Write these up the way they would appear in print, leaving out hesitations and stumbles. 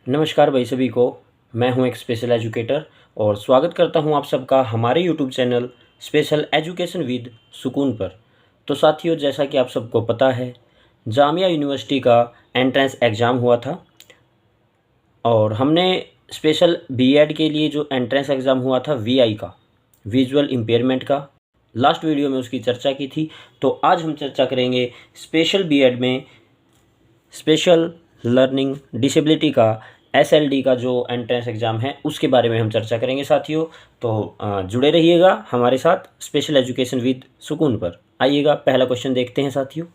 नमस्कार भाई सभी को। मैं हूं एक स्पेशल एजुकेटर और स्वागत करता हूं आप सबका हमारे YouTube channel special education with सुकून पर। तो साथियों, जैसा कि आप सबको पता है, जामिया यूनिवर्सिटी का एंट्रेंस एग्ज़ाम हुआ था और हमने स्पेशल बीएड के लिए जो एंट्रेंस एग्ज़ाम हुआ था वीआई का, विजुअल इम्पेयरमेंट का, लास्ट वीडियो में उसकी चर्चा की थी। तो आज हम चर्चा करेंगे स्पेशल बीएड में स्पेशल लर्निंग डिसेबिलिटी का एसएलडी का जो एंट्रेंस एग्ज़ाम है उसके बारे में हम चर्चा करेंगे साथियों। तो जुड़े रहिएगा हमारे साथ स्पेशल एजुकेशन विद सुकून पर। आइएगा, पहला क्वेश्चन देखते हैं साथियों।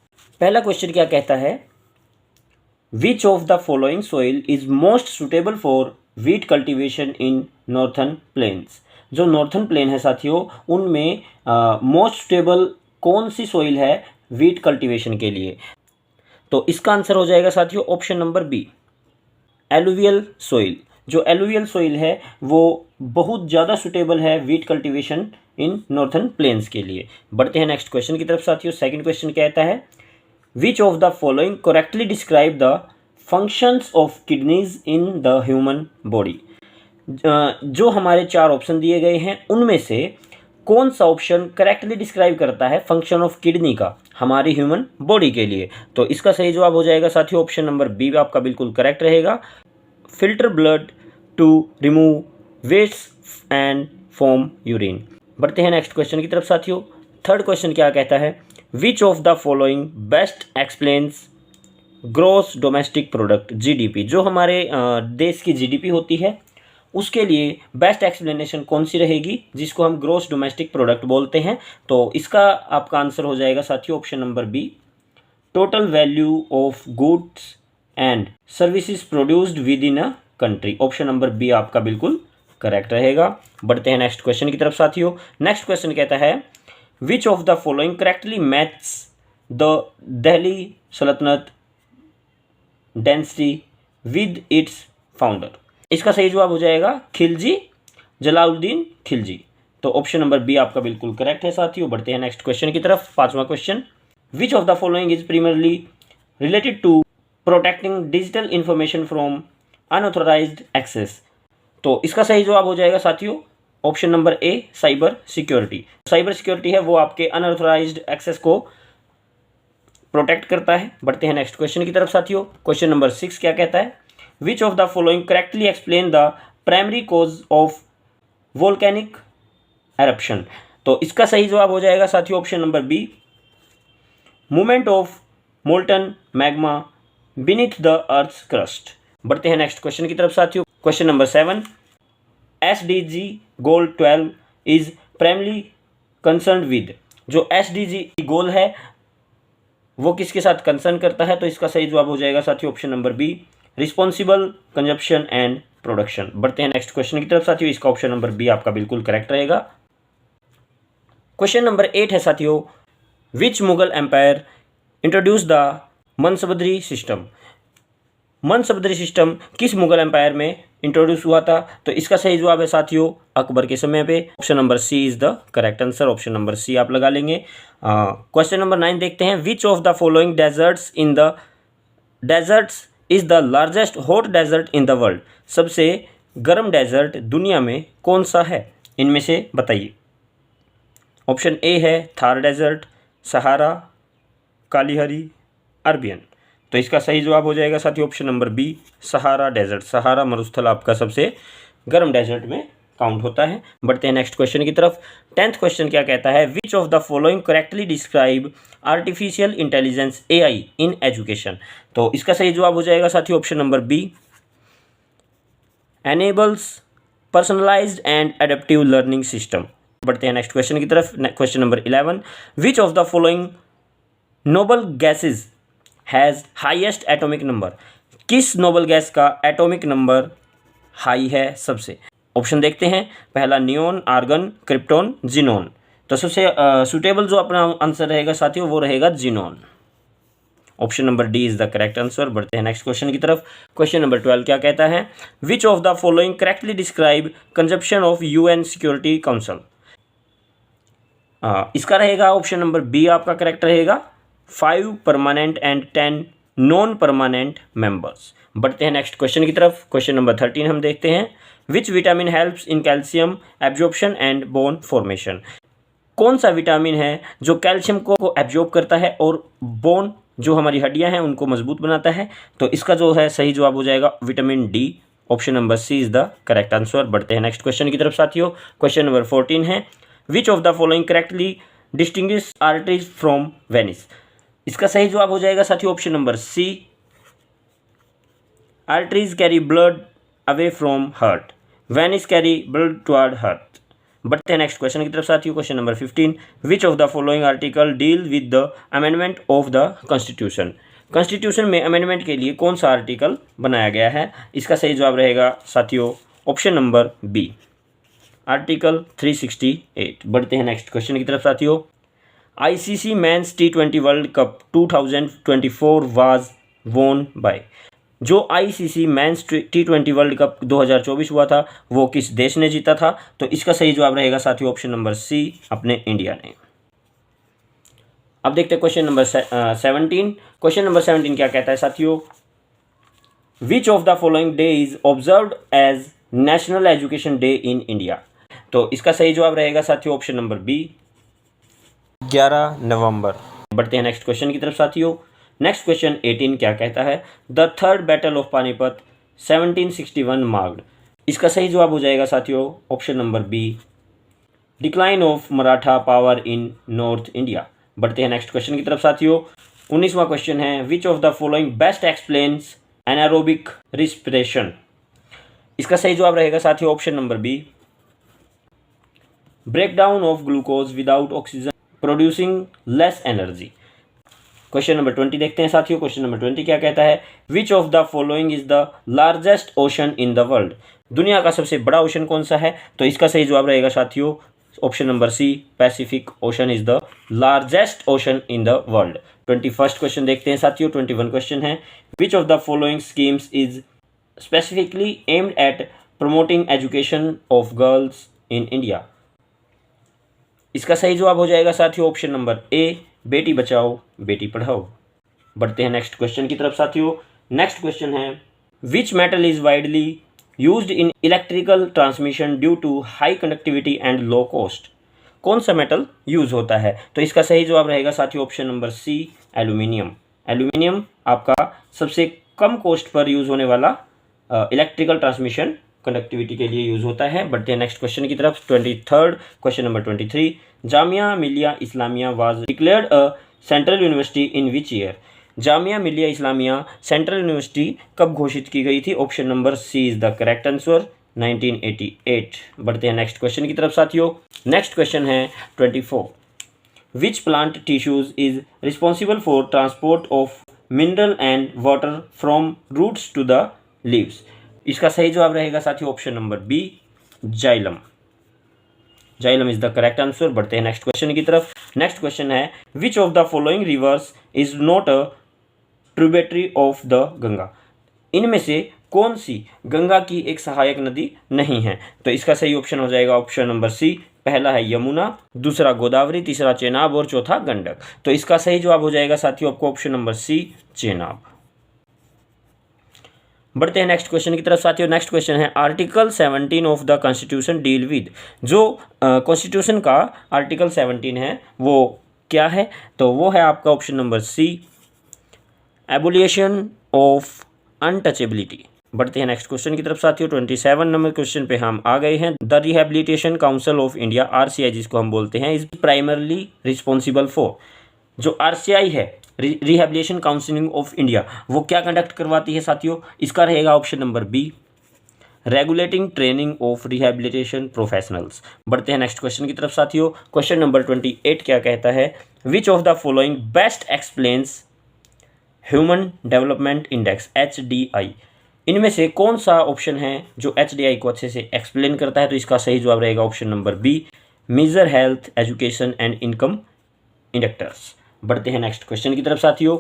पहला क्वेश्चन क्या कहता है, which of the following soil is most suitable for wheat cultivation in northern plains. जो नॉर्थन प्लेन है साथियों, उनमें मोस्ट सुटेबल कौन सी सोइल है वीट कल्टिवेशन के लिए? तो इसका आंसर हो जाएगा साथियों option number B, alluvial soil. जो एलुवियल सोइल है वो बहुत ज़्यादा सुटेबल है wheat cultivation in northern plains के लिए। बढ़ते हैं नेक्स्ट क्वेश्चन की तरफ साथियों। सेकंड क्वेश्चन कहता है, which of the following correctly describe the functions of kidneys in the human body. जो हमारे चार ऑप्शन दिए गए हैं उनमें से कौन सा ऑप्शन करेक्टली डिस्क्राइब करता है फंक्शन ऑफ किडनी का हमारी ह्यूमन बॉडी के लिए? तो इसका सही जवाब हो जाएगा साथियों ऑप्शन नंबर बी आपका बिल्कुल करेक्ट रहेगा, filter blood to remove waste and form urine. बढ़ते हैं नेक्स्ट क्वेश्चन की तरफ साथियों। थर्ड क्वेश्चन क्या कहता है, which of the following best explains gross domestic product GDP. जो हमारे देश की जीडीपी होती है उसके लिए बेस्ट एक्सप्लेनेशन कौन सी रहेगी, जिसको हम ग्रॉस डोमेस्टिक प्रोडक्ट बोलते हैं? तो इसका आपका आंसर हो जाएगा साथियों option number B, total value of goods and services produced within a country. Option number B आपका बिल्कुल करेक्ट रहेगा। बढ़ते हैं नेक्स्ट क्वेश्चन की तरफ साथियों। नेक्स्ट क्वेश्चन कहता है, which of the following correctly match the Delhi सल्तनत डेंसिटी विद इट्स फाउंडर। इसका सही जवाब हो जाएगा खिलजी, जलालुद्दीन खिलजी। तो ऑप्शन नंबर बी आपका बिल्कुल करेक्ट है साथियों। बढ़ते हैं नेक्स्ट क्वेश्चन की तरफ। पांचवा question, which of the following is primarily related to protecting digital information from unauthorised access. तो इसका सही जवाब हो जाएगा साथियों option number A, cyber security. Cyber security है वो आपके अनऑथराइज्ड एक्सेस को प्रोटेक्ट करता है। बढ़ते हैं नेक्स्ट क्वेश्चन की तरफ साथियों। क्वेश्चन नंबर 6 क्या कहता है, which of the following correctly explain the primary cause of volcanic eruption. तो इसका सही जवाब हो जाएगा साथियों option number B, movement of molten magma beneath the earth crust. बढ़ते हैं नेक्स्ट क्वेश्चन की तरफ साथियों। Question number 7, SDG goal 12 is primarily concern with. जो एसडीजी गोल है वो किसके साथ कंसर्न करता है? तो इसका सही जवाब हो जाएगा साथियों option number B, responsible consumption and production. बढ़ते हैं नेक्स्ट क्वेश्चन की तरफ साथियों। इसका ऑप्शन नंबर बी आपका बिल्कुल करेक्ट रहेगा। क्वेश्चन नंबर 8 है साथियों, which Mughal empire introduce the mansabdari system. Mansabdari system किस मुगल एम्पायर में इंट्रोड्यूस हुआ था? तो इसका सही जवाब है साथियों अकबर के समय पे। Option number C is the correct answer. Option number C आप लगा लेंगे। क्वेश्चन नंबर 9 देखते हैं, which of the following deserts in the deserts is the largest hot desert in the world. सबसे गर्म डेजर्ट दुनिया में कौन सा है, इनमें से बताइए। ऑप्शन ए है Thar desert, Sahara, Kalahari, Arabian. तो इसका सही जवाब हो जाएगा साथियों option number B, Sahara desert. Sahara मरुस्थल आपका सबसे गर्म डेजर्ट में काउंट होता है। बढ़ते हैं नेक्स्ट क्वेश्चन की तरफ। 10th क्वेश्चन क्या कहता है, which of the following correctly describe artificial intelligence AI in education. तो इसका सही जवाब हो जाएगा साथियों option number B, enables personalised and adaptive learning system. बढ़ते हैं नेक्स्ट क्वेश्चन की तरफ। Question number 11, which of the following noble gases has highest atomic number. किस नोबल गैस का एटॉमिक नंबर हाई है सबसे? ऑप्शन देखते हैं। पहला नियोन, आर्गन, क्रिप्टॉन, जिनोन। तो सबसे सुटेबल जो अपना आंसर रहेगा साथियों वो रहेगा xenon. Option number D is the correct answer. बढ़ते हैं नेक्स्ट क्वेश्चन की तरफ। क्वेश्चन नंबर 12 क्या कहता है, which of the following correctly describe consumption of UN security council. इसका रहेगा ऑप्शन नंबर बी आपका करेक्ट रहेगा, 5 permanent and 10 non permanent members. बढ़ते हैं नेक्स्ट क्वेश्चन की तरफ। क्वेश्चन नंबर 13 हम देखते हैं, which vitamin helps in calcium absorption and bone formation. कौन सा विटामिन है जो कैल्शियम को एब्जॉर्ब करता है और बोन जो हमारी हड्डियां हैं उनको मजबूत बनाता है। तो इसका जो है सही जवाब हो जाएगा vitamin D. Option number C is the correct answer. बढ़ते हैं नेक्स्ट क्वेश्चन की तरफ साथियों। क्वेश्चन नंबर 14 है, which of the following correctly distinguish arteries from veins. इसका सही जवाब हो जाएगा साथियों option number C, arteries carry blood away from heart, veins carry blood toward heart. बढ़ते हैं नेक्स्ट क्वेश्चन की तरफ साथियों। Question number 15, which of the following article deal with the amendment of the constitution. Constitution में amendment के लिए कौन सा आर्टिकल बनाया गया है। इसका सही जवाब रहेगा साथियों ऑप्शन नंबर बी, आर्टिकल 368। बढ़ते हैं नेक्स्ट क्वेश्चन की तरफ साथियों। ICC men's T20 world cup 2024 was वोन बाय। जो ICC men's T20 world cup 2024 हुआ था वो किस देश ने जीता था। तो इसका सही जवाब रहेगा साथियों ऑप्शन नंबर सी, अपने इंडिया ने। अब देखते हैं क्वेश्चन नंबर 17। क्वेश्चन नंबर 17 क्या कहता है साथियों, which of the following day is observed as national education day in India. तो इसका सही जवाब रहेगा साथियों ऑप्शन नंबर बी, 11 नवंबर। बढ़ते हैं नेक्स्ट क्वेश्चन की तरफ साथियों। नेक्स्ट क्वेश्चन 18 क्या कहता है, the third battle of Panipat 1761 marked. इसका सही जवाब हो जाएगा साथियों option number B, decline of Maratha power in north India. बढ़ते हैं नेक्स्ट क्वेश्चन की तरफ साथियों। 19वां क्वेश्चन है, which of the following best explains anaerobic respiration. इसका सही जवाब रहेगा साथियों option number B, breakdown of glucose without oxygen producing less energy. Question number 20 देखते हैं साथियों। क्वेश्चन नंबर 20 क्या कहता है, which of the following is the largest ocean in the world. दुनिया का सबसे बड़ा ओशन कौन सा है। तो इसका सही जवाब रहेगा साथियों option number C, Pacific ocean is the largest ocean in the world. 21st question देखते हैं साथियों। 21 क्वेश्चन है, which of the following schemes is specifically aimed at promoting education of girls in India. इसका सही जवाब हो जाएगा साथियों ऑप्शन नंबर ए, बेटी बचाओ बेटी पढ़ाओ। बढ़ते हैं नेक्स्ट क्वेश्चन की तरफ साथियों। नेक्स्ट क्वेश्चन है, which metal is widely used in electrical transmission due to high conductivity and low cost. कौन सा मेटल यूज होता है। तो इसका सही जवाब रहेगा साथियों option number C, aluminium. Aluminium आपका सबसे कम कॉस्ट पर यूज होने वाला इलेक्ट्रिकल ट्रांसमिशन कंडक्टिविटी के लिए यूज होता है। बढ़ते हैं नेक्स्ट क्वेश्चन की तरफ। 23rd question number 23, Jamia Millia Islamia was declared a central university in which year. Jamia Millia Islamia central university कब घोषित की गई थी। Option number C is the correct answer, 1988। बढ़ते हैं नेक्स्ट क्वेश्चन की तरफ साथियों। नेक्स्ट क्वेश्चन है 24, which plant tissues is responsible for transport of mineral and water from roots to the leaves. इसका सही जवाब रहेगा साथियों option number B, xylem. Xylem is the correct answer. बढ़ते हैं नेक्स्ट क्वेश्चन की तरफ। नेक्स्ट क्वेश्चन है, which of the following rivers is not a tributary of the Ganga. इनमें से कौन सी गंगा की एक सहायक नदी नहीं है। तो इसका सही ऑप्शन हो जाएगा ऑप्शन नंबर सी, पहला है यमुना, दूसरा गोदावरी, तीसरा चेनाब और चौथा गंडक। तो इसका सही जवाब हो जाएगा साथियों आपको ऑप्शन नंबर सी, चेनाब। बढ़ते हैं नेक्स्ट क्वेश्चन की तरफ साथियों। नेक्स्ट क्वेश्चन है, article 17 of the constitution deal with. जो कॉन्स्टिट्यूशन का आर्टिकल 17 है वो क्या है। तो वो है आपका option number C, abolition of untouchability. बढ़ते हैं नेक्स्ट क्वेश्चन की तरफ साथियों। 27 नंबर क्वेश्चन पे हम आ गए हैं। The rehabilitation council of India, RCI जिसको हम बोलते हैं, इज प्राइमरली रिस्पॉन्सिबल फॉर। जो RCI है, रिहेबिलिटेशन काउंसिलिंग ऑफ इंडिया, वो क्या कंडक्ट करवाती है साथियों। इसका रहेगा option number B, regulating training of rehabilitation professionals. बढ़ते हैं नेक्स्ट क्वेश्चन की तरफ साथियों। क्वेश्चन नंबर 28 क्या कहता है, which of the following best explains human development index HDI। इनमें से कौन सा ऑप्शन है जो HDI को अच्छे से एक्सप्लेन करता है। तो इसका सही जवाब रहेगा option number B, major health education and income indicators. बढ़ते हैं नेक्स्ट क्वेश्चन की तरफ साथियों।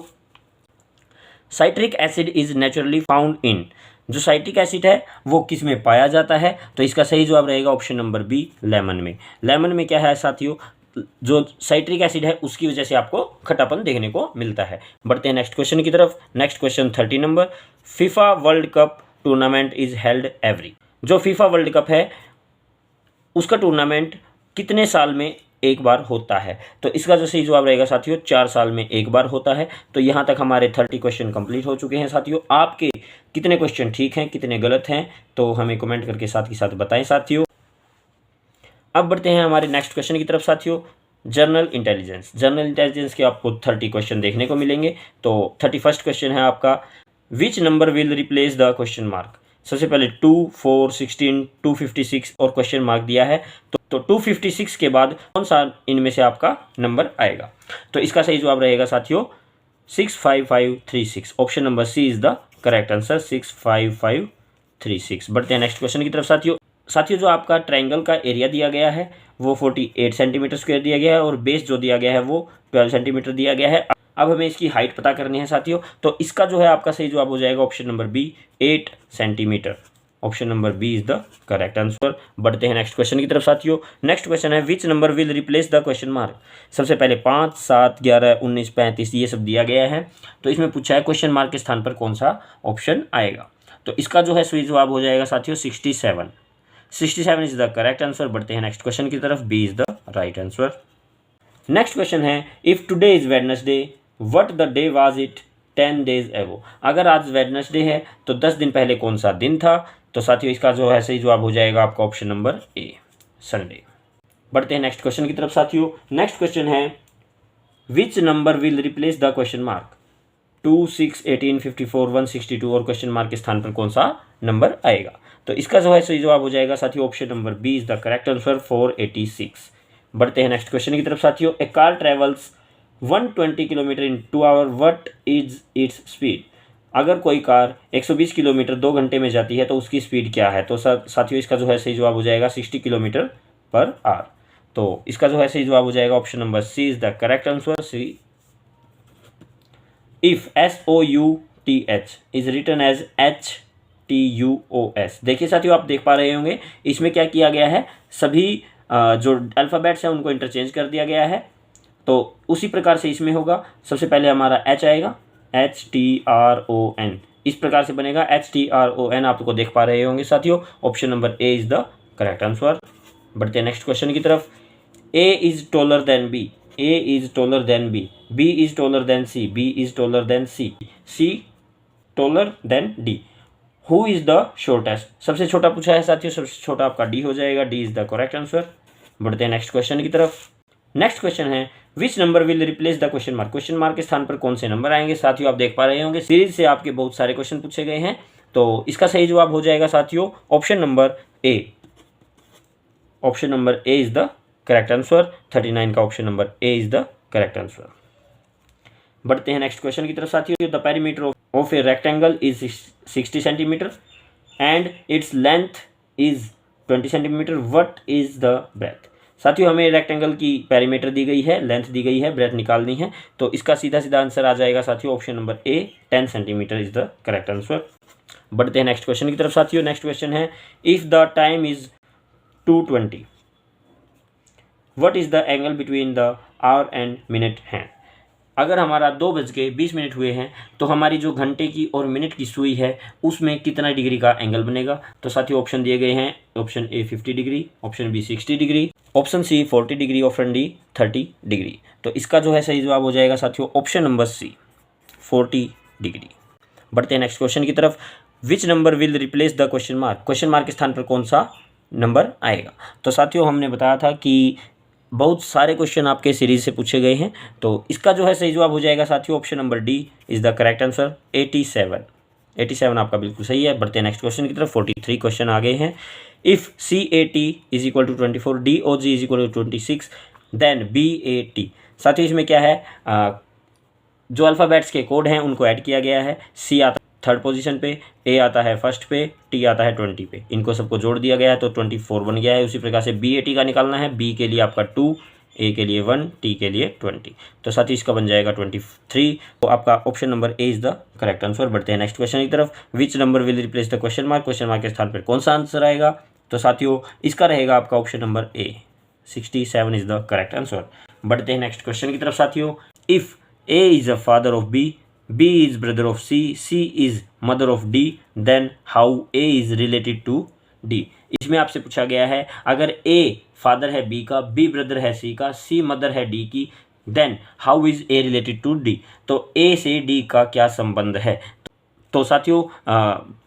Citric acid is naturally found in. जो साइट्रिक एसिड है वो किस में पाया जाता है। तो इसका सही जवाब रहेगा ऑप्शन नंबर बी, लेमन में। लेमन में क्या है साथियों, जो साइट्रिक एसिड है उसकी वजह से आपको खट्टापन देखने को मिलता है। बढ़ते हैं नेक्स्ट क्वेश्चन की तरफ। Next question 30 number, FIFA world cup tournament is held every. जो फीफा वर्ल्ड कप है उसका टूर्नामेंट कितने साल में एक बार होता है? तो इसका जो सही जवाब रहेगा साथियों 4 साल में एक बार होता है। तो यहाँ तक हमारे 30 क्वेश्चन कंप्लीट हो चुके हैं साथियों। आपके कितने क्वेश्चन ठीक हैं, कितने गलत हैं, तो हमें कमेंट करके साथ ही साथ बताएं साथियों। अब बढ़ते हैं हमारे नेक्स्ट क्वेश्चन की तरफ साथियों। General intelligence. जनरल इंटेलिजेंस के आपको 30 क्वेश्चन देखने को मिलेंगे। तो 31st क्वेश्चन है आपका, which number will replace the question mark. सबसे पहले 2, 4, 16, 256 और क्वेश्चन मार्क दिया है। तो 256 के बाद कौन सा इनमें से आपका नंबर आएगा? तो इसका सही जवाब रहेगा साथियों 65536। Option number C is the correct answer, 65536। बढ़ते हैं नेक्स्ट क्वेश्चन की तरफ साथियों। जो आपका ट्रायंगल का एरिया दिया गया है वो 48 सेंटीमीटर स्क्वायर दिया गया है और बेस जो दिया गया है वो 12 सेंटीमीटर दिया गया है। अब हमें इसकी हाइट पता करनी है साथियों। तो इसका जो है आपका सही जवाब हो जाएगा option number B, 8 centimetre. Option number B is the correct answer. बढ़ते हैं नेक्स्ट क्वेश्चन की तरफ साथियों। नेक्स्ट क्वेश्चन है, which number will replace the question mark. सबसे पहले 5, 7, 11, 19, 35 ये सब दिया गया है। तो इसमें पूछा है क्वेश्चन मार्क के स्थान पर कौन सा ऑप्शन आएगा। तो इसका जो है सही जवाब हो जाएगा साथियों 67। 67 इज द करेक्ट आंसर। बढ़ते हैं नेक्स्ट क्वेश्चन की तरफ, B is the right answer. Next question है, if today is Wednesday what the day was it 10 days एगो। अगर आज वेडनेसडे है तो 10 दिन पहले कौन सा दिन था? तो साथियों इसका जो है सही जवाब हो जाएगा आपका ऑप्शन नंबर ए, संडे। बढ़ते हैं नेक्स्ट क्वेश्चन की तरफ साथियों। नेक्स्ट क्वेश्चन है, which number will replace the question mark. 2, 6, 18, 54, 162 और क्वेश्चन मार्क के स्थान पर कौन सा नंबर आएगा? तो इसका जो है सही जवाब हो जाएगा साथियों option number B is the correct answer, 486। बढ़ते हैं नेक्स्ट क्वेश्चन की तरफ साथियों। A car travels 120 kilometre in 2 hour, what is its speed. अगर कोई कार 120 किलोमीटर 2 घंटे में जाती है तो उसकी स्पीड क्या है? तो साथियों इसका जो है सही जवाब हो जाएगा 60 किलोमीटर पर आवर। तो इसका जो है सही जवाब हो जाएगा option number C is the correct answer, C. If SOUTH is written as HTUOS। देखिए साथियों आप देख पा रहे होंगे इसमें क्या किया गया है, सभी जो अल्फ़ाबेट्स हैं उनको इंटरचेंज कर दिया गया है। तो उसी प्रकार से इसमें होगा। सबसे पहले हमारा H आएगा, HTRON, इस प्रकार से बनेगा HTRON। आपको देख पा रहे होंगे साथियों, option number A is the correct answer. बढ़ते हैं नेक्स्ट क्वेश्चन की तरफ। A is taller then B, A is taller then B, B is taller then C, B is taller then C, C taller than D। Who is the shortest. सबसे छोटा पूछा है साथियों, सबसे छोटा आपका D हो जाएगा, D is the correct answer. बढ़ते हैं नेक्स्ट क्वेश्चन की तरफ। नेक्स्ट क्वेश्चन है, which number will replace the question mark. Question mark के स्थान पर कौन से नंबर आएंगे? साथियों आप देख पा रहे होंगे सीरीज से आपके बहुत सारे क्वेश्चन पूछे गए हैं। तो इसका सही जवाब हो जाएगा साथियों option number A. Option number A is the correct answer. 39 का option number A is the correct answer. बढ़ते हैं नेक्स्ट क्वेश्चन की तरफ साथियों। The perimeter of a rectangle is 60 centimetre and its length is 20 centimetre, what is the breadth. साथियों हमें rectangle की perimeter दी गई है, लेंथ दी गई है, ब्रेथ निकालनी है। तो इसका सीधा सीधा आंसर आ जाएगा साथियों option number A, 10 centimetre is the correct answer. बढ़ते हैं नेक्स्ट क्वेश्चन की तरफ साथियों। नेक्स्ट क्वेश्चन है, if the time is 2:20 what is the angle between the our and minute hand. अगर हमारा 2:20 हुए हैं तो हमारी जो घंटे की और मिनट की सुई है उसमें कितना डिग्री का एंगल बनेगा? तो साथियों ऑप्शन दिए गए हैं, option A 50 degree, option B 60 degree, option C 40 degree, option D 30 degree. तो इसका जो है सही जवाब हो जाएगा साथियों ऑप्शन नंबर सी, 40 डिग्री। बढ़ते हैं नेक्स्ट क्वेश्चन की तरफ। Which number will replace the question mark. Question mark के स्थान पर कौन सा नंबर आएगा? तो साथियों हमने बताया था कि बहुत सारे क्वेश्चन आपके सीरीज से पूछे गए हैं। तो इसका जो है सही जवाब हो जाएगा साथियों option number D is the correct answer, 87 आपका बिल्कुल सही है। बढ़ते हैं नेक्स्ट क्वेश्चन की तरफ। 43 क्वेश्चन आ गए हैं। If CAT is equal to 24, DOG is equal to 26, then BAT। साथियों इसमें क्या है, जो अल्फ़ाबेट्स के कोड हैं उनको ऐड किया गया है। C आता है 3rd पोजीशन पे, A आता है 1st पे, T आता है 20 पे, इनको सबको जोड़ दिया गया है तो 24 बन गया है। उसी प्रकार से BAT का निकालना है, B के लिए आपका 2, A के लिए 1, T के लिए 20। तो साथ ही इसका बन जाएगा 23। तो आपका option number A is the correct answer. बढ़ते हैं नेक्स्ट क्वेश्चन की तरफ। Which number will replace the question mark. Question mark के स्थान पर कौन सा आंसर आएगा? तो साथियों इसका रहेगा आपका option number A, 67 is the correct answer. बढ़ते हैं नेक्स्ट क्वेश्चन की तरफ साथियों। If A is a father of B, B is brother of C, C is mother of D, then how A is related to D. इसमें आपसे पूछा गया है अगर ए फादर है बी का, बी ब्रदर है सी का, सी मदर है डी की, then how is A related to D. तो ए से डी का क्या संबंध है? तो साथियों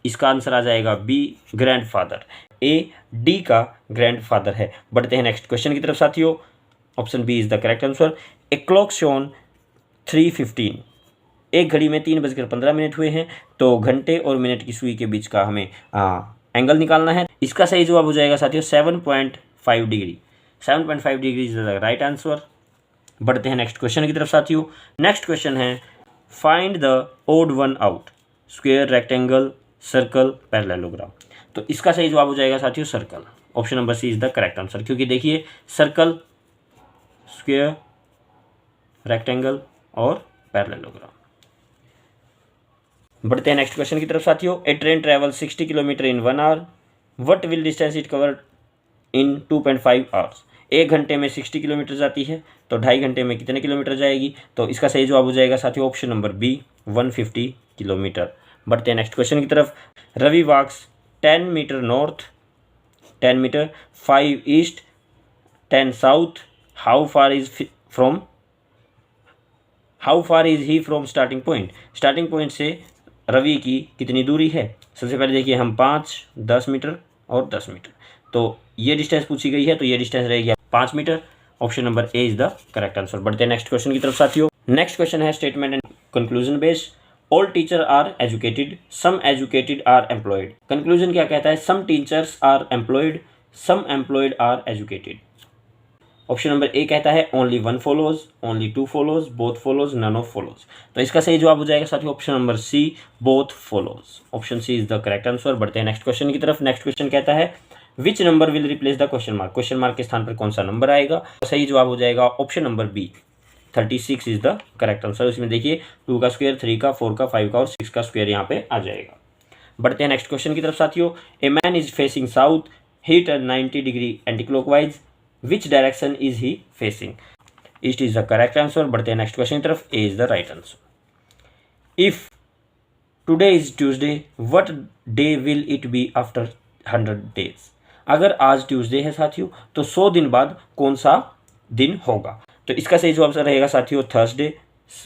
इसका आंसर आ जाएगा बी, ग्रैंडफादर। ए डी का ग्रैंडफादर है। बढ़ते हैं नेक्स्ट क्वेश्चन की तरफ साथियों। Option B is the correct answer. A clock shown 3:15, एक घड़ी में 3:15 हुए हैं, तो घंटे और मिनट की सुई के बीच का हमें एंगल निकालना है। इसका सही जवाब हो जाएगा साथियों 7.5 degree. 7.5 degree is the right answer. बढ़ते हैं नेक्स्ट क्वेश्चन की तरफ साथियों। नेक्स्ट क्वेश्चन है find the odd one out, square, rectangle, circle, parallelogram. तो इसका सही जवाब हो जाएगा साथियों circle. Option number C is the correct answer, क्योंकि देखिए सर्कल, स्क्वायर, रेक्टेंगल और पैरेललोग्राम। बढ़ते हैं नेक्स्ट क्वेश्चन की तरफ साथियों। A train travel 60 kilometre in 1 hour, what will distance it cover in 2.5 hours. एक घंटे में 60 किलोमीटर जाती है, तो 2.5 घंटे में कितने किलोमीटर जाएगी? तो इसका सही जवाब हो जाएगा साथियों ऑप्शन नंबर बी, 150 किलोमीटर। बढ़ते हैं नेक्स्ट क्वेश्चन की तरफ। Ravi walks 10 metre north, 10 metre, 5 east, 10 south, how far is he from starting point. Starting point से रवि की कितनी दूरी है? सबसे पहले देखिए हम 5, 10 मीटर और 10 मीटर, तो ये डिस्टेंस पूछी गई है, तो ये डिस्टेंस रहेगी 5 metre. Option number A is the correct answer. बढ़ते हैं नेक्स्ट क्वेश्चन की तरफ साथियों। नेक्स्ट क्वेश्चन है statement and conclusion based. All teacher are educated, some educated are employed. Conclusion क्या कहता है? Some teachers are employed, some employed are educated. Option number A कहता है only 1 follows, only 2 follows, both follows, none of follows. तो इसका सही जवाब हो जाएगा साथियों option number C, both follows. Option C is the correct answer. बढ़ते हैं नेक्स्ट क्वेश्चन की तरफ। नेक्स्ट क्वेश्चन कहता है which number will replace the question mark. Question mark के स्थान पर कौन सा नंबर आएगा? तो सही जवाब हो जाएगा option number B, 36 is the correct answer. इसमें देखिए 2 का स्क्वायर, 3 का, 4 का, 5 का और 6 का स्क्वायर यहाँ पे आ जाएगा। बढ़ते हैं नेक्स्ट क्वेश्चन की तरफ साथियों। A man is facing south, he turn 90 degree anti clockwise, which direction is he facing. East is the correct answer. बढ़ते हैं नेक्स्ट क्वेश्चन की तरफ। A is the right answer. If today is Tuesday, what day will it be after 100 days. अगर आज Tuesday है साथियों, तो 100 दिन बाद कौन सा दिन होगा? तो इसका सही जवाब रहेगा साथियों Thursday.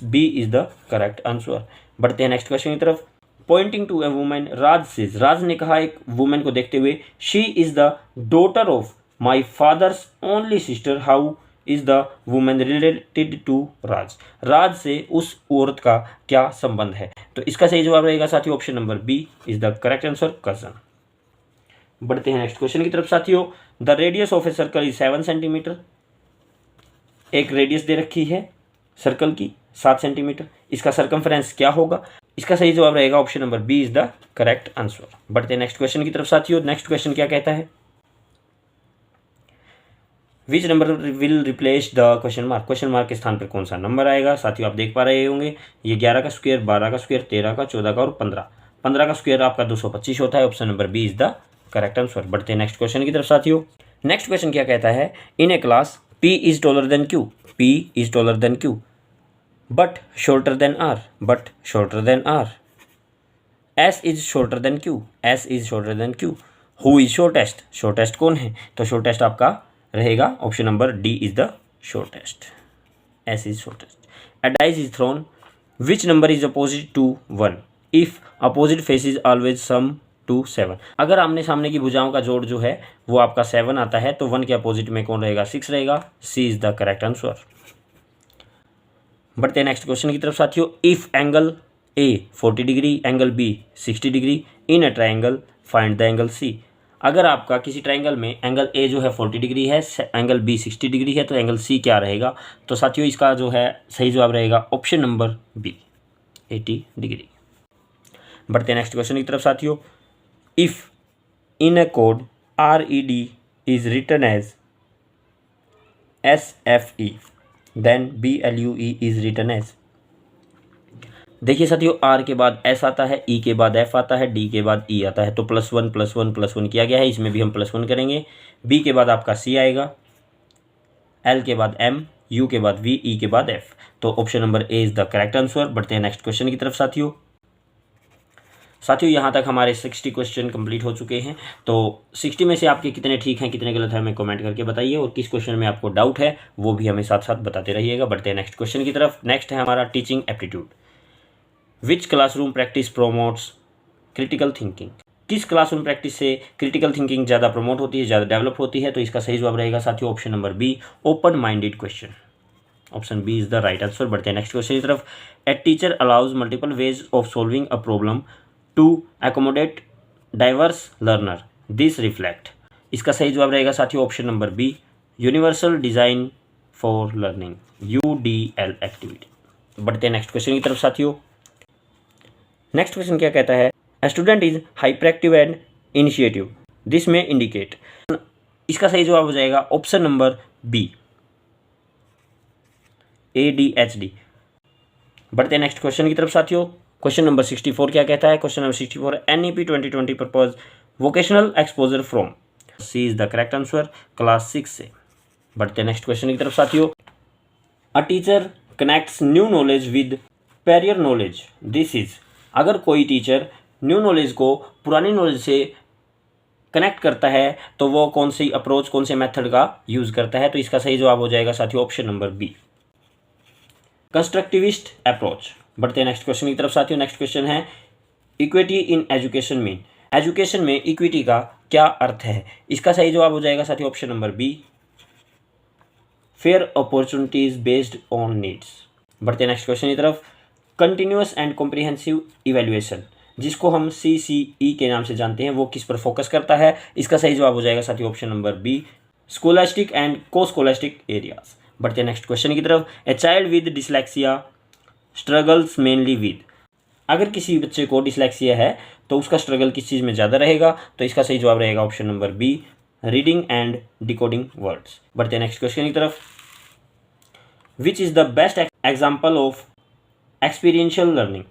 B is the correct answer. बढ़ते हैं नेक्स्ट क्वेश्चन की तरफ। Pointing to a women, Raj says, Raj ने कहा एक वुमेन को देखते हुए, she is the daughter of my father's only sister, how is the women related to Raj. Raj से उस औरत का क्या संबंध है? तो इसका सही जवाब रहेगा साथियों option number B is the correct answer, cousin. बढ़ते हैं नेक्स्ट क्वेश्चन की तरफ साथियों। The radius of a circle is 7 centimetre. एक रेडियस दे रखी है सर्कल की 7 सेंटीमीटर, इसका सर्कमफ्रेंस क्या होगा? इसका सही जवाब रहेगा option number B is the correct answer. बढ़ते हैं नेक्स्ट क्वेश्चन की तरफ साथियों। नेक्स्ट क्वेश्चन क्या कहता है? Which number will replace the question mark. Question mark के स्थान पर कौन सा नंबर आएगा? साथियों आप देख पा रहे होंगे ये 11 का स्क्वायर, 12 का स्क्वायर, 13 का, 14 का और 15। 15 का स्क्वायर आपका 225 होता है। Option number B is the correct answer. बढ़ते हैं नेक्स्ट क्वेश्चन की तरफ साथियों। नेक्स्ट क्वेश्चन क्या कहता है? In a class P is taller than Q, P is taller than Q, but shorter than R, but shorter than R, S is shorter than Q, S is shorter than Q, who is shortest, shortest कौन है? तो shortest आपका रहेगा option number D is the shortest, S is shortest. A dice is thrown, which number is opposite to 1 if opposite faces always sum to 7। अगर आमने सामने की भुजाओं का जोड़ जो है वो आपका 7 आता है, तो 1 के अपोजिट में कौन रहेगा? 6 रहेगा। C is the correct answer. बढ़ते हैं नेक्स्ट क्वेश्चन की तरफ साथियों। If angle A 40 degree, angle B 60 degree in a triangle, find the angle C. अगर आपका किसी ट्राइंगल में एंगल ए जो है 40 डिग्री है, एंगल बी 60 डिग्री है, तो एंगल सी क्या रहेगा? तो साथियों इसका जो है सही जवाब रहेगा ऑप्शन नंबर बी, 80 डिग्री। बढ़ते हैं नेक्स्ट क्वेश्चन की तरफ साथियों। If in a code RED is written as SFE, then BLUE is written as. देखिए साथियों R के बाद S आता है, E के बाद F आता है, D के बाद E आता है, तो +1 +1 +1 किया गया है। इसमें भी हम +1 करेंगे। B के बाद आपका C आएगा, L के बाद M, U के बाद V, E के बाद F। तो option number A is the correct answer. बढ़ते हैं नेक्स्ट क्वेश्चन की तरफ साथियों। यहाँ तक हमारे 60 क्वेश्चन कंप्लीट हो चुके हैं। तो 60 में से आपके कितने ठीक हैं, कितने गलत हैं, हमें कमेंट करके बताइए, और किस क्वेश्चन में आपको डाउट है वो भी हमें साथ साथ बताते रहिएगा। बढ़ते हैं नेक्स्ट क्वेश्चन की तरफ। नेक्स्ट है हमारा teaching aptitude. Which classroom practice promotes critical thinking? किस क्लासरूम प्रैक्टिस से क्रिटिकल थिंकिंग ज़्यादा प्रमोट होती है, ज़्यादा डेवलप होती है? तो इसका सही जवाब रहेगा साथियों option number B, open minded question. Option B is the right answer. बढ़ते हैं नेक्स्ट क्वेश्चन की तरफ। A teacher allows multiple ways of solving a problem to accommodate diverse learner, this reflect. इसका सही जवाब रहेगा साथियों option number B, universal design for learning, UDL activity. बढ़ते हैं नेक्स्ट क्वेश्चन की तरफ साथियों। नेक्स्ट क्वेश्चन क्या कहता है? A student is hyper active and initiative, this में इंडिकेट। इसका सही जवाब हो जाएगा ऑप्शन नंबर बी, ADHD। बढ़ते हैं नेक्स्ट क्वेश्चन की तरफ साथियों। क्वेश्चन नंबर 64 क्या कहता है? Question number 64, NEP 2020 propose vocational exposure from, C is the correct answer, class 6 से। बढ़ते हैं नेक्स्ट क्वेश्चन की तरफ साथियों। A teacher connects new knowledge with prior knowledge, this is. अगर कोई टीचर न्यू नॉलेज को पुरानी नॉलेज से कनेक्ट करता है तो वो कौन सी अप्रोच, कौन से मेथड का यूज़ करता है? तो इसका सही जवाब हो जाएगा साथियों option number B, constructivist approach. बढ़ते हैं नेक्स्ट क्वेश्चन की तरफ साथियों। नेक्स्ट क्वेश्चन है equity in education mean, education में इक्विटी का क्या अर्थ है? इसका सही जवाब हो जाएगा साथियों option number B, fair opportunities based on needs. बढ़ते हैं नेक्स्ट क्वेश्चन की तरफ। कंटिन्यूअस एंड कॉम्प्रिहेंसिव इवैल्यूएशन, जिसको हम CCE के नाम से जानते हैं, वो किस पर फोकस करता है? इसका सही जवाब हो जाएगा साथियों option number B, scholastic and co scholastic areas. बढ़ते हैं नेक्स्ट क्वेश्चन की तरफ। A child with dyslexia struggles mainly with, अगर किसी बच्चे को डिसलेक्सिया है तो उसका स्ट्रगल किस चीज़ में ज़्यादा रहेगा? तो इसका सही जवाब रहेगा option number B, reading and decoding words. बढ़ते हैं नेक्स्ट क्वेश्चन की तरफ। Which is the best example of experiential learning,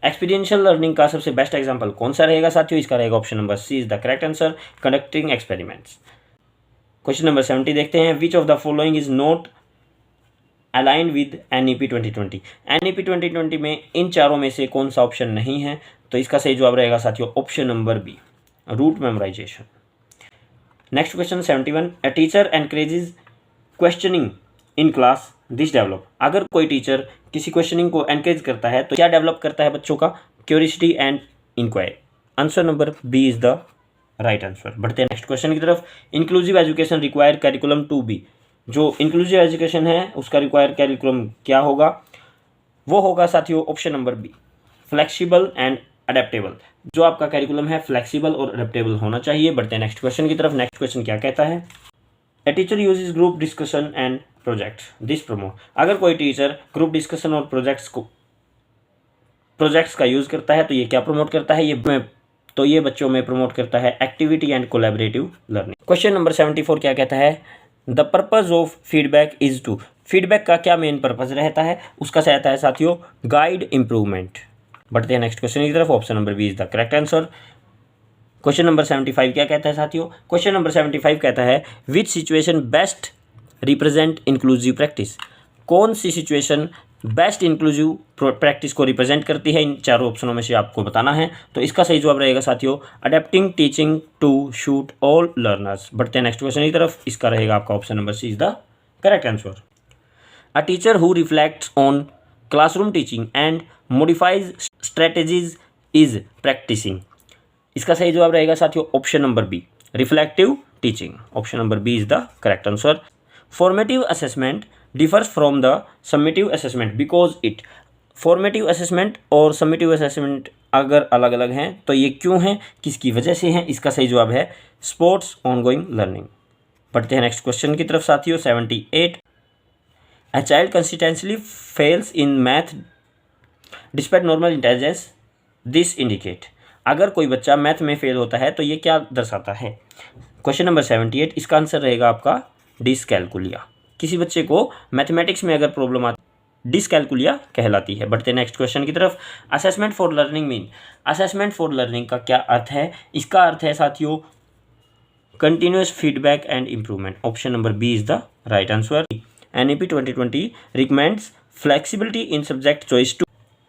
experiential learning का सबसे बेस्ट एग्जाम्पल कौन सा रहेगा साथियों? इसका रहेगा option number C is the correct answer, conducting experiments. Question number 70 देखते हैं। Which of the following is not aligned with NEP 2020, NEP 2020 में इन चारों में से कौन सा ऑप्शन नहीं है? तो इसका सही जवाब रहेगा साथियों option number B, rote memorisation. Next question 71, a teacher encourages questioning in class, this develop. अगर कोई टीचर किसी क्वेश्चनिंग को एनकरेज करता है तो क्या डेवलप करता है बच्चों का? Curiosity and inquiry. Answer number B is the right answer. बढ़ते हैं नेक्स्ट क्वेश्चन की तरफ। Inclusive education require curriculum to be, जो इंक्लूसिव एजुकेशन है उसका रिक्वायर करिकुलम क्या होगा? वो होगा साथियों option number B, flexible and adaptable. जो आपका करिकुलम है फ्लेक्सिबल और अडेप्टेबल होना चाहिए। बढ़ते हैं नेक्स्ट क्वेश्चन की तरफ। नेक्स्ट क्वेश्चन क्या कहता है? A teacher uses group discussion and projects, this promote. अगर कोई टीचर ग्रुप डिस्कशन और प्रोजेक्ट्स का यूज़ करता है तो ये क्या प्रमोट करता है? ये बच्चों में प्रमोट करता है activity and collaborative learning. Question number 74 क्या कहता है? The purpose of feedback is to, feedback का क्या मेन पर्पज रहता है? उसका रहता है साथियों गाइड इम्प्रूवमेंट। बढ़ते हैं नेक्स्ट क्वेश्चन की तरफ। Option number B is the correct answer. Question number 75 क्या कहता है साथियों? क्वेश्चन नंबर 75 कहता है विच situation best represent inclusive practice, कौन सी सिचुएशन बेस्ट इंक्लूसिव प्रैक्टिस को रिप्रेजेंट करती है? इन चारों ऑप्शनों में से आपको बताना है। तो इसका सही जवाब रहेगा साथियों adapting teaching to suit all learners. बढ़ते हैं नेक्स्ट क्वेश्चन की तरफ। इसका रहेगा आपका option number C is the correct answer. A teacher who reflects on classroom teaching and modifies strategies is practising. इसका सही जवाब रहेगा साथियों option number B, reflective teaching. Option number B is the correct answer. Formative assessment differs from the summative assessment because it, formative assessment और summative assessment अगर अलग अलग हैं तो ये क्यों हैं, किसकी वजह से हैं? इसका सही जवाब है स्पोर्ट्स ऑनगोइंग लर्निंग। बढ़ते हैं नेक्स्ट क्वेश्चन की तरफ साथियों। 78, a child consistently fails in math despite normal intelligence, this indicate. अगर कोई बच्चा मैथ में फेल होता है तो ये क्या दर्शाता है? क्वेश्चन नंबर 78, इसका आंसर रहेगा आपका डिसकैलकुलिया। किसी बच्चे को मैथमेटिक्स में अगर प्रॉब्लम आती डिसकैलकुलिया कहलाती है। बढ़ते हैं नेक्स्ट क्वेश्चन की तरफ। Assessment for learning mean, assessment for learning का क्या अर्थ है? इसका अर्थ है साथियों continuous feedback and improvement. Option number B is the right answer. NEP 2020 recommends flexibility in subject choice to.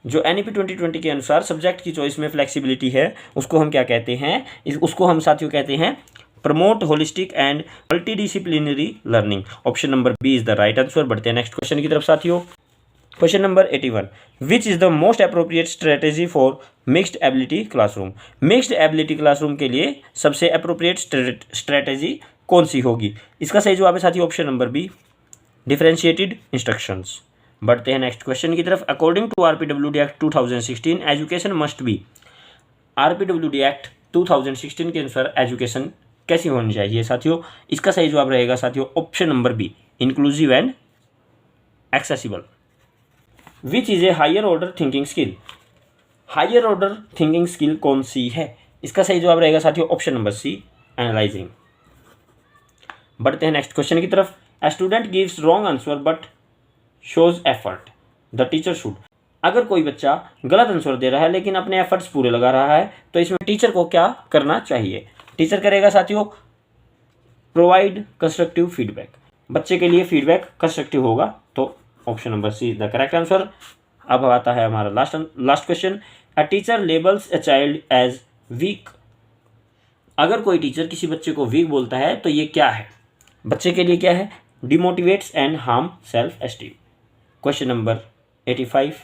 जो NEP 2020 के अनुसार सब्जेक्ट की चॉइस में फ्लेक्सिबिलिटी है उसको हम क्या कहते हैं, उसको हम साथियों कहते हैं promote holistic and multidisciplinary learning. Option number B is the right answer. बढ़ते हैं नेक्स्ट क्वेश्चन की तरफ साथियों. Question number 81. Which is the most appropriate strategy for mixed ability classroom. Mixed ability classroom के लिए सबसे अप्रोप्रिएट स्ट्रेटेजी कौन सी होगी. इसका सही जवाब है साथियों option number B, differentiated instructions. बढ़ते हैं नेक्स्ट क्वेश्चन की तरफ. According to RPWD act 2016 education must be. RPWD act 2016 के अनुसार एजुकेशन कैसी होनी चाहिए साथियों. इसका सही जवाब रहेगा साथियों option number B, inclusive and accessible. Which is a higher order thinking skill. Higher order thinking skill कौन सी है. इसका सही जवाब रहेगा साथियों ऑप्शन नंबर सी, एनालाइजिंग. बढ़ते हैं नेक्स्ट क्वेश्चन की तरफ. A student gives wrong answer but shows effort, the teacher should. अगर कोई बच्चा गलत आंसर दे रहा है लेकिन अपने एफर्ट्स पूरे लगा रहा है तो इसमें टीचर को क्या करना चाहिए. टीचर करेगा साथियों प्रोवाइड कंस्ट्रक्टिव फीडबैक. बच्चे के लिए फीडबैक कंस्ट्रक्टिव होगा तो option number C the correct answer. अब आता है हमारा last question. A teacher labels a child as weak. अगर कोई टीचर किसी बच्चे को वीक बोलता है तो ये क्या है. बच्चे के लिए क्या है, demotivates and harm self esteem. Question number 85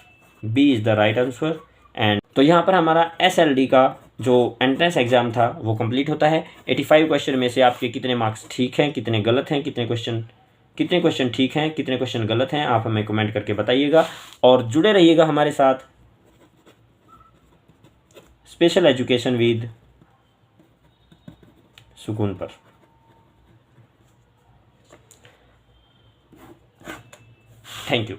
B is the right answer. And तो यहाँ पर हमारा SLD का जो एंट्रेंस एग्जाम था वो कंप्लीट होता है. 85 क्वेश्चन में से आपके कितने मार्क्स ठीक हैं, कितने गलत हैं, कितने क्वेश्चन ठीक हैं, कितने क्वेश्चन गलत हैं, आप हमें कमेंट करके बताइएगा. और जुड़े रहिएगा हमारे साथ स्पेशल एजुकेशन विद सुकून पर. Thank you.